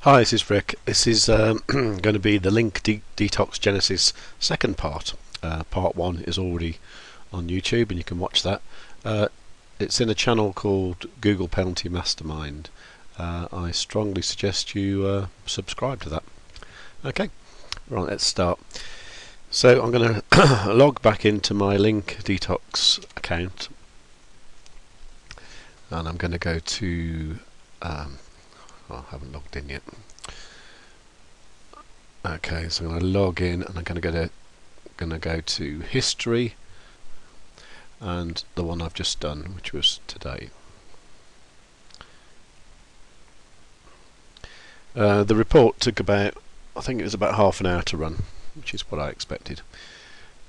Hi, this is Rick. This is going to be the Link Detox Genesis second part. Part 1 is already on YouTube and you can watch that. It's in a channel called Google Penalty Mastermind. I strongly suggest you subscribe to that. Okay, right, let's start. So I'm going to log back into my Link Detox account and I'm going to go to I haven't logged in yet. Okay, so I'm going to log in and I'm going to go to history and the one I've just done, which was today. The report took about, I think it was about half an hour to run, which is what I expected.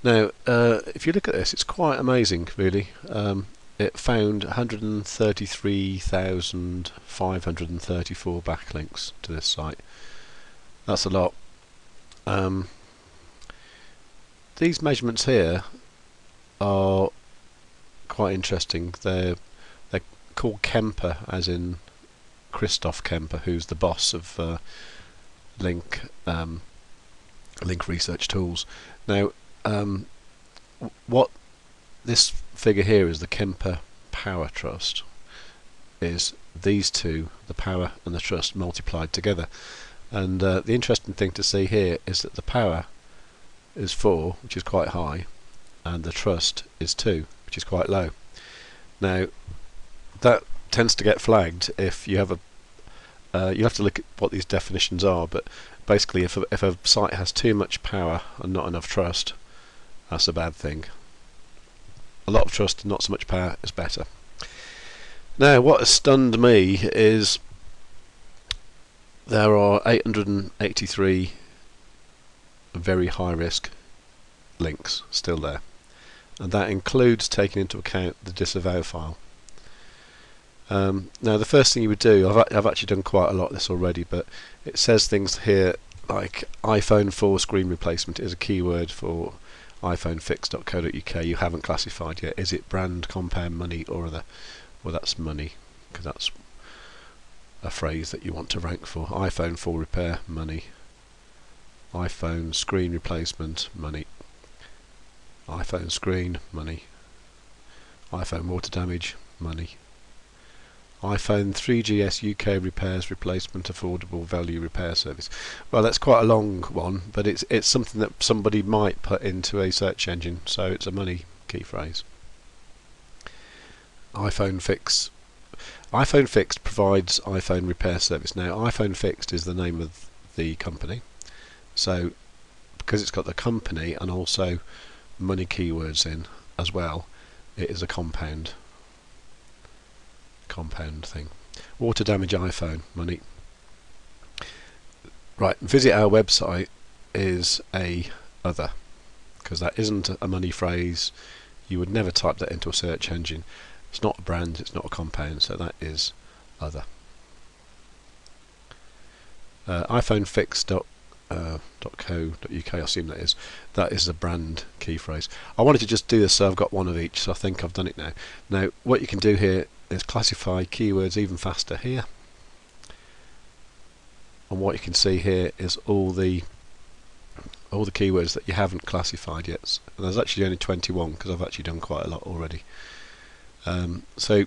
Now, if you look at this, it's quite amazing, really. It found 133,534 backlinks to this site. That's a lot. These measurements here are quite interesting. They're called Kemper, as in Christoph Kemper, who's the boss of Link Research Tools. Now, what this figure here is the Kemper Power Trust, is these two, the power and the trust, multiplied together. And the interesting thing to see here is that the power is 4, which is quite high, and the trust is 2, which is quite low. Now, that tends to get flagged if you have a you have to look at what these definitions are, but basically if a site has too much power and not enough trust, that's a bad thing. A lot of trust and not so much power is better. Now, what has stunned me is there are 883 very high risk links still there, and that includes taking into account the disavow file. Now, the first thing you would do, I've actually done quite a lot of this already, but it says things here like iPhone 4 screen replacement is a keyword for iPhonefix.co.uk. You haven't classified yet. Is it brand, compound, money, or other? Well, that's money, because that's a phrase that you want to rank for. iPhone 4 repair, money. iPhone screen replacement, money. iPhone screen, money. iPhone water damage, money. iPhone 3GS UK repairs replacement affordable value repair service. Well, that's quite a long one, but it's something that somebody might put into a search engine, so it's a money key phrase. iPhone Fixed provides iPhone repair service. Now, iPhone Fixed is the name of the company, so because it's got the company and also money keywords in as well, it is a compound thing. Water damage iPhone, money. Right, visit our website is a other, because that isn't a money phrase. You would never type that into a search engine. It's not a brand, it's not a compound, so that is other. iPhonefix.co.uk, I assume that is a brand key phrase. I wanted to just do this so I've got one of each, so I think I've done it now. Now, what you can do here is classify keywords even faster here, and what you can see here is all the keywords that you haven't classified yet. And there's actually only 21 because I've actually done quite a lot already. So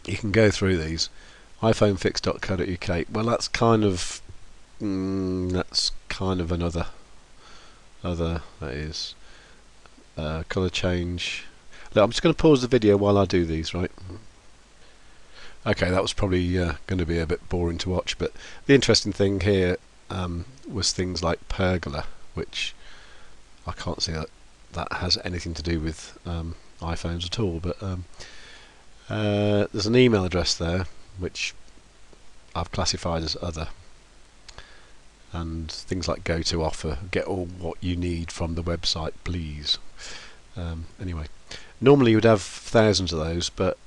you can go through these. iPhonefix.co.uk, well, that's kind of another that is colour change. Look, I'm just going to pause the video while I do these, right? Okay, that was probably going to be a bit boring to watch, but the interesting thing here was things like pergola, which I can't see that has anything to do with iPhones at all, but there's an email address there which I've classified as other, and things like go to offer, get all what you need from the website please. Anyway, normally you would have thousands of those, but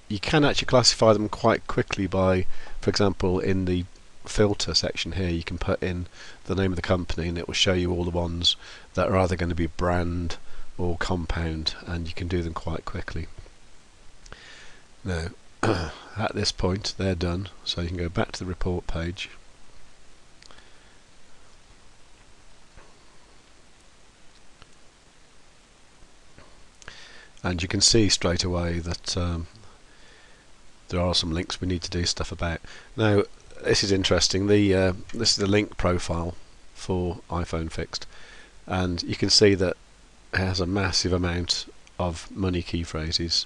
you can actually classify them quite quickly by, for example, in the filter section here you can put in the name of the company and it will show you all the ones that are either going to be brand or compound, and you can do them quite quickly. Now, at this point they're done, so you can go back to the report page. And you can see straight away that there are some links we need to do stuff about. Now, this is interesting. This is the link profile for iPhone Fixed, and you can see that it has a massive amount of money key phrases.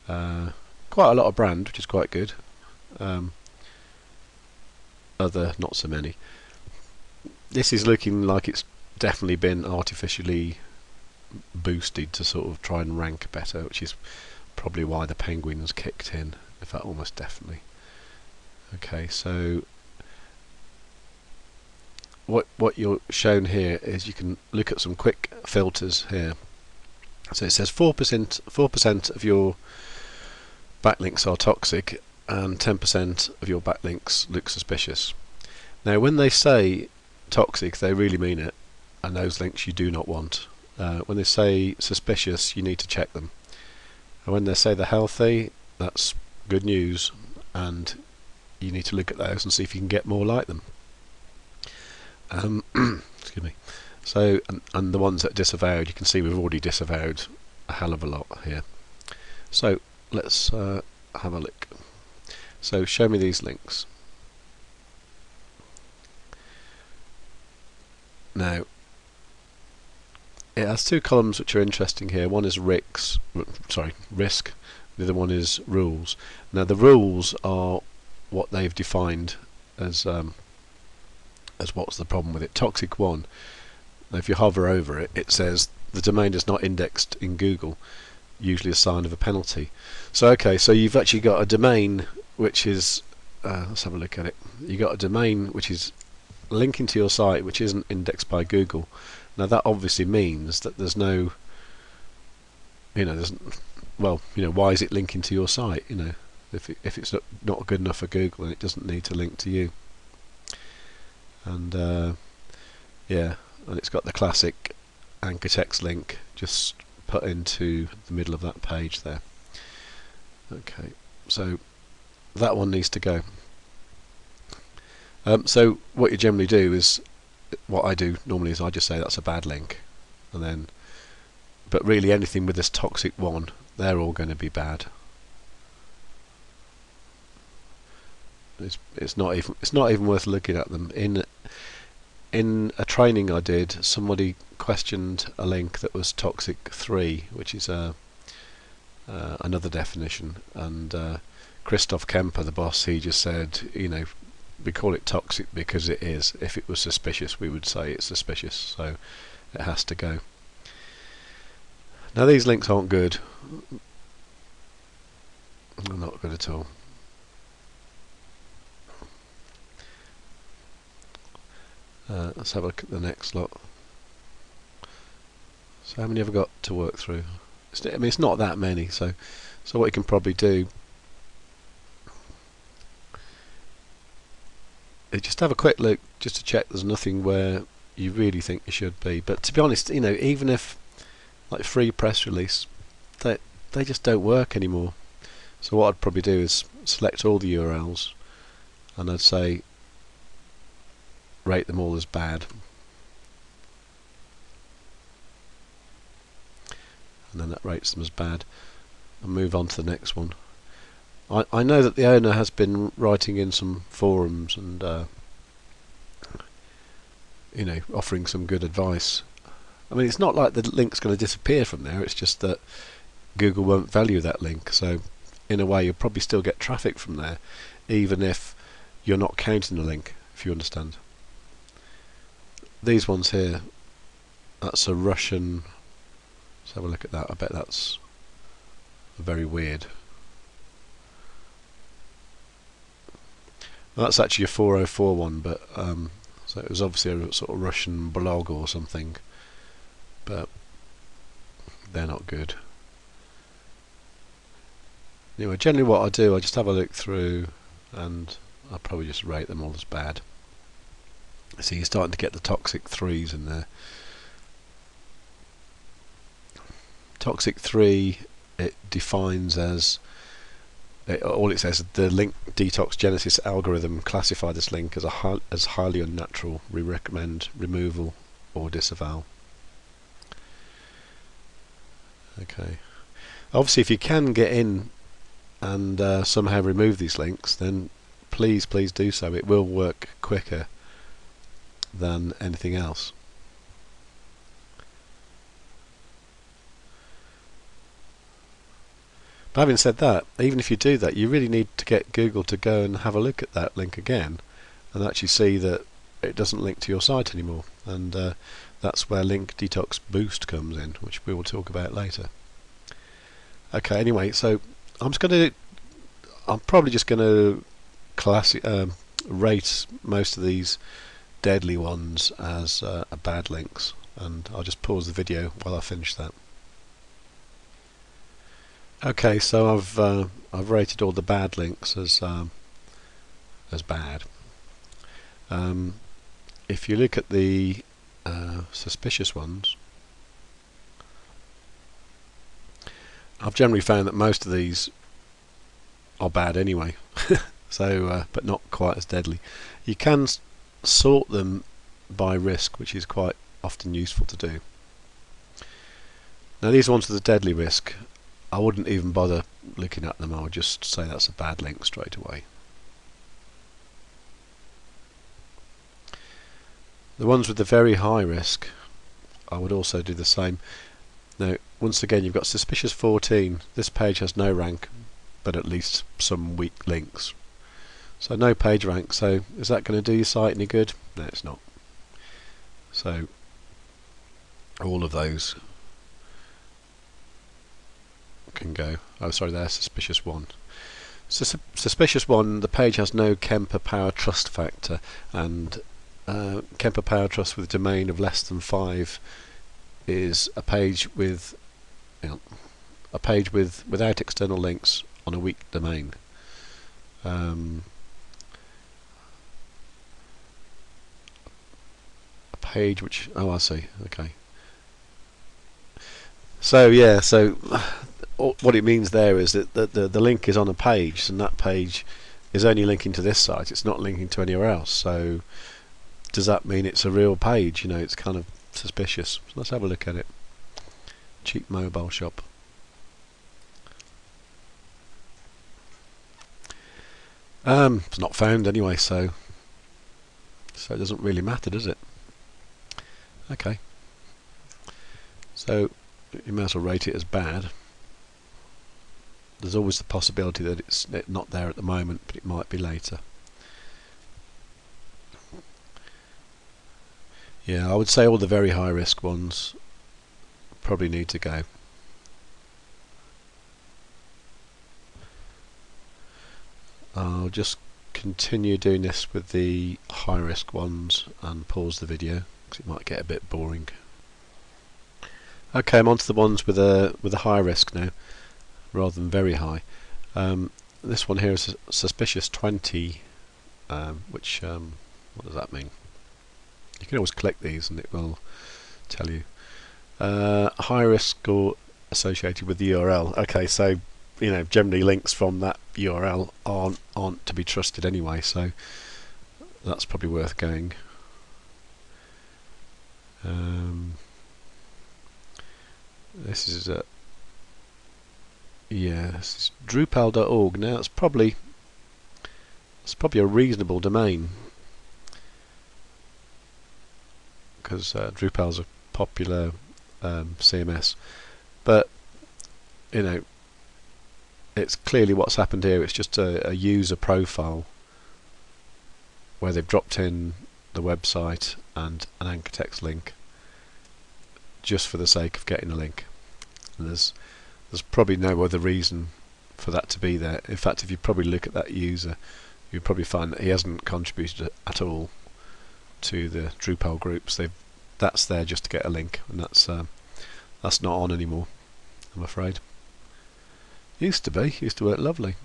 Quite a lot of brand, which is quite good. Other, not so many. This is looking like it's definitely been artificially boosted to sort of try and rank better, which is probably why the penguins kicked in. In fact, almost definitely. Okay, so what you're shown here is you can look at some quick filters here. So it says 4% of your backlinks are toxic and 10% of your backlinks look suspicious. Now, when they say toxic, they really mean it, and those links you do not want. When they say suspicious, you need to check them. And when they say they're healthy, that's good news, and you need to look at those and see if you can get more like them. Excuse me. So, and the ones that disavowed, you can see we've already disavowed a hell of a lot here. So let's have a look. So show me these links. Now, it has two columns which are interesting here. One is risk. The other one is rules. Now, the rules are what they've defined as what's the problem with it. Toxic 1. Now, if you hover over it, it says the domain is not indexed in Google, usually a sign of a penalty. So okay, so you've actually got a domain which is let's have a look at it. You've got a domain which is linking to your site which isn't indexed by Google. Now that obviously means that there's no, why is it linking to your site? If it's not good enough for Google, then it doesn't need to link to you. And and it's got the classic anchor text link just put into the middle of that page there. Okay, so that one needs to go. So what you generally do is, what I do normally is I just say that's a bad link, and then, but really anything with this toxic 1, they're all going to be bad. It's not even worth looking at them. In a training I did, somebody questioned a link that was toxic 3, which is another definition, and Christoph Kemper, the boss, he just said, we call it toxic because it is. If it was suspicious, we would say it's suspicious, so it has to go. Now, these links aren't good. They're not good at all. Let's have a look at the next lot. So how many have I got to work through? It's not that many, so what you can probably do is just have a quick look just to check there's nothing where you really think you should be. But to be honest, even if like free press release, they just don't work anymore. So what I'd probably do is select all the URLs and I'd say rate them all as bad, and then that rates them as bad, and move on to the next one. I know that the owner has been writing in some forums and offering some good advice. I mean, it's not like the link's going to disappear from there, it's just that Google won't value that link, so in a way you'll probably still get traffic from there even if you're not counting the link, if you understand. These ones here, that's a Russian. Let's have a look at that. I bet that's very weird. Well, that's actually a 404 one, but so it was obviously a sort of Russian blog or something, but they're not good. Anyway, generally what I do, I just have a look through and I'll probably just rate them all as bad. So you're starting to get the toxic 3s in there. Toxic 3, it defines as all it says is the link Detox Genesis algorithm classified this link as highly unnatural. We recommend removal or disavow. Okay. Obviously, if you can get in and somehow remove these links, then please do so. It will work quicker than anything else. But having said that, even if you do that, you really need to get Google to go and have a look at that link again and actually see that it doesn't link to your site anymore. And that's where Link Detox Boost comes in, which we will talk about later. Okay, anyway, so I'm probably just going to rate most of these deadly ones as bad links, and I'll just pause the video while I finish that. Okay, so I've rated all the bad links as bad. If you look at the suspicious ones, I've generally found that most of these are bad anyway. So, but not quite as deadly. You can sort them by risk, which is quite often useful to do. Now, these ones with the deadly risk, I wouldn't even bother looking at them. I would just say that's a bad link straight away. The ones with the very high risk, I would also do the same. Now, once again, you've got suspicious 14. This page has no rank, but at least some weak links. So no page rank. So is that going to do your site any good? No, it's not. So all of those can go. Oh, sorry, there's suspicious 1. So suspicious 1, the page has no Kemper Power Trust factor, and Kemper Power Trust with a domain of less than 5 is a page with without external links on a weak domain. A page which I see. Okay. So yeah, so what it means there is that the link is on a page, and that page is only linking to this site. It's not linking to anywhere else. So does that mean it's a real page? You know, it's kind of suspicious. So let's have a look at it. Cheap mobile shop. It's not found anyway, so it doesn't really matter, does it? Okay. So you might as well rate it as bad. There's always the possibility that it's not there at the moment, but it might be later. Yeah, I would say all the very high risk ones probably need to go. I'll just continue doing this with the high risk ones and pause the video because it might get a bit boring. Okay, I'm on to the ones with a high risk now, rather than very high. This one here is suspicious 20, which what does that mean? You can always click these and it will tell you. High risk or associated with the URL. Okay, so you know, generally links from that URL aren't to be trusted anyway, so that's probably worth going. This is this is Drupal.org. Now it's probably a reasonable domain because Drupal's a popular CMS, but you know, it's clearly what's happened here. It's just a user profile where they've dropped in the website and an anchor text link just for the sake of getting a link. And there's probably no other reason for that to be there. In fact, if you probably look at that user, you'll probably find that he hasn't contributed at all to the Drupal groups. That's there just to get a link, and that's not on anymore, I'm afraid. Used to work lovely.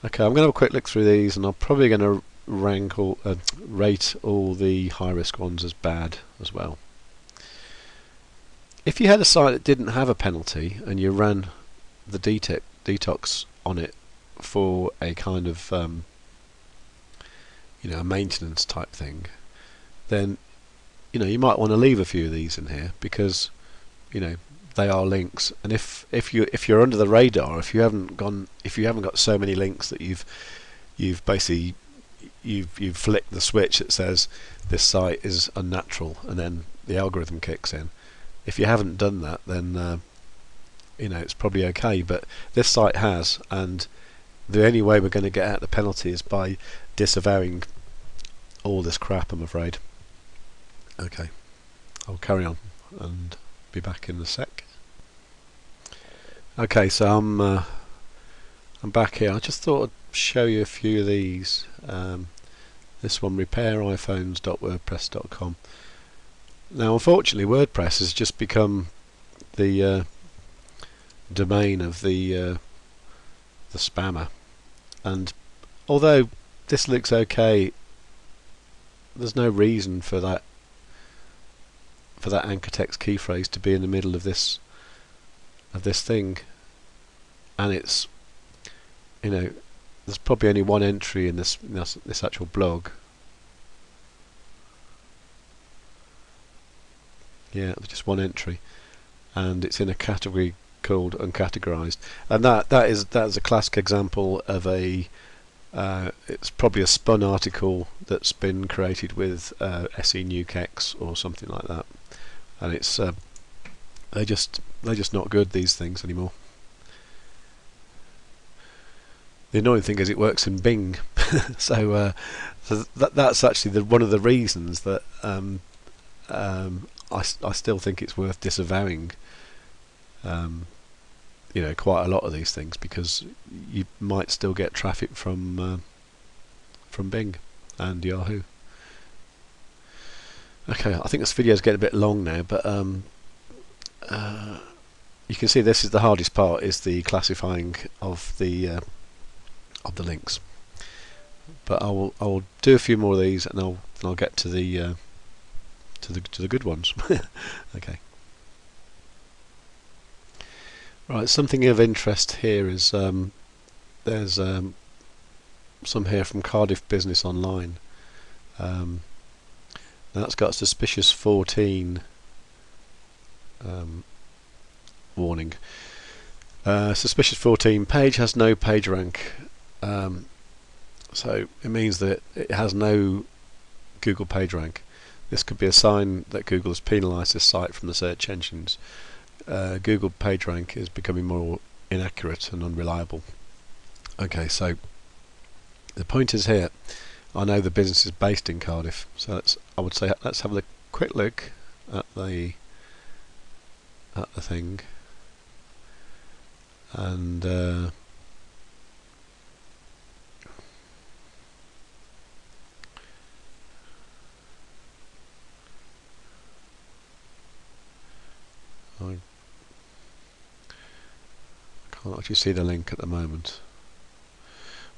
Okay, I'm going to have a quick look through these, and I'm probably going to rate all the high risk ones as bad as well. If you had a site that didn't have a penalty and you ran the detox on it for a kind of a maintenance type thing, then you might want to leave a few of these in here, because they are links. And if you're under the radar, if you haven't got so many links that you've basically you've flicked the switch that says this site is unnatural, and then the algorithm kicks in. If you haven't done that, then it's probably okay. But this site has, and the only way we're going to get out the penalty is by disavowing all this crap, I'm afraid. Okay, I'll carry on and be back in a sec. Okay, so I'm back here. I just thought I'd show you a few of these. This one, repairiPhones.wordpress.com. Now, unfortunately, WordPress has just become the domain of the spammer, and although this looks okay, there's no reason for that anchor text key phrase to be in the middle of this thing, and it's there's probably only one entry in this actual blog. Yeah, just one entry, and it's in a category called uncategorized, and that is a classic example of it's probably a spun article that's been created with SE Nukex or something like that, and it's they're just not good, these things, anymore. The annoying thing is it works in Bing, so that's actually one of the reasons that I still think it's worth disavowing quite a lot of these things, because you might still get traffic from Bing and Yahoo. Okay, I think this video is getting a bit long now, but you can see this is the hardest part, is the classifying of the links. But I will do a few more of these, and I'll get to the good ones. Okay. Right, something of interest here is there's some here from Cardiff Business Online. That's got suspicious 14 warning. Suspicious 14, page has no page rank. So it means that it has no Google page rank. This could be a sign that Google has penalised this site from the search engines. Google PageRank is becoming more inaccurate and unreliable. Okay, so the point is here, I know the business is based in Cardiff, so I would say let's have a quick look at the thing, and I can't actually see the link at the moment,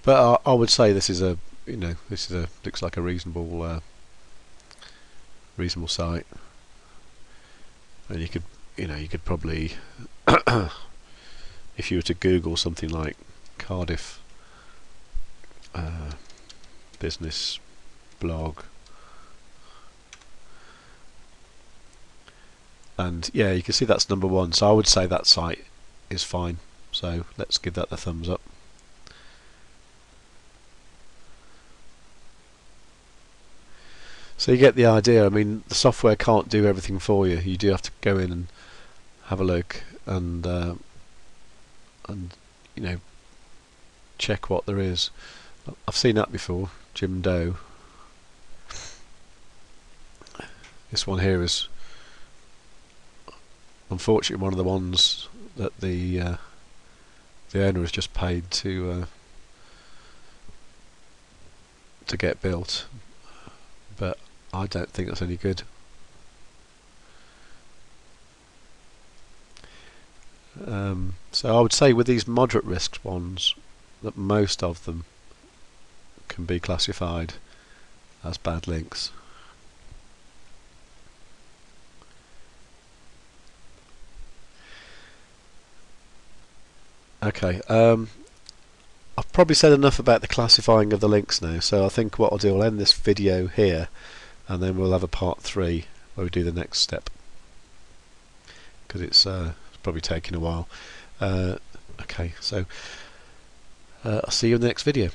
but I would say this is looks like a reasonable site, and you could probably if you were to Google something like Cardiff business blog, and yeah, you can see that's number one, so I would say that site is fine. So let's give that the thumbs up. So you get the idea. I mean, the software can't do everything for you. You do have to go in and have a look and check what there is. I've seen that before. Jim Doe. This one here is unfortunately one of the ones that the owner has just paid to get built, but I don't think that's any good. So I would say with these moderate risk ones that most of them can be classified as bad links. Okay, I've probably said enough about the classifying of the links now, so I think what I'll do, I'll end this video here, and then we'll have a part 3 where we do the next step, because it's probably taking a while. Okay, so I'll see you in the next video.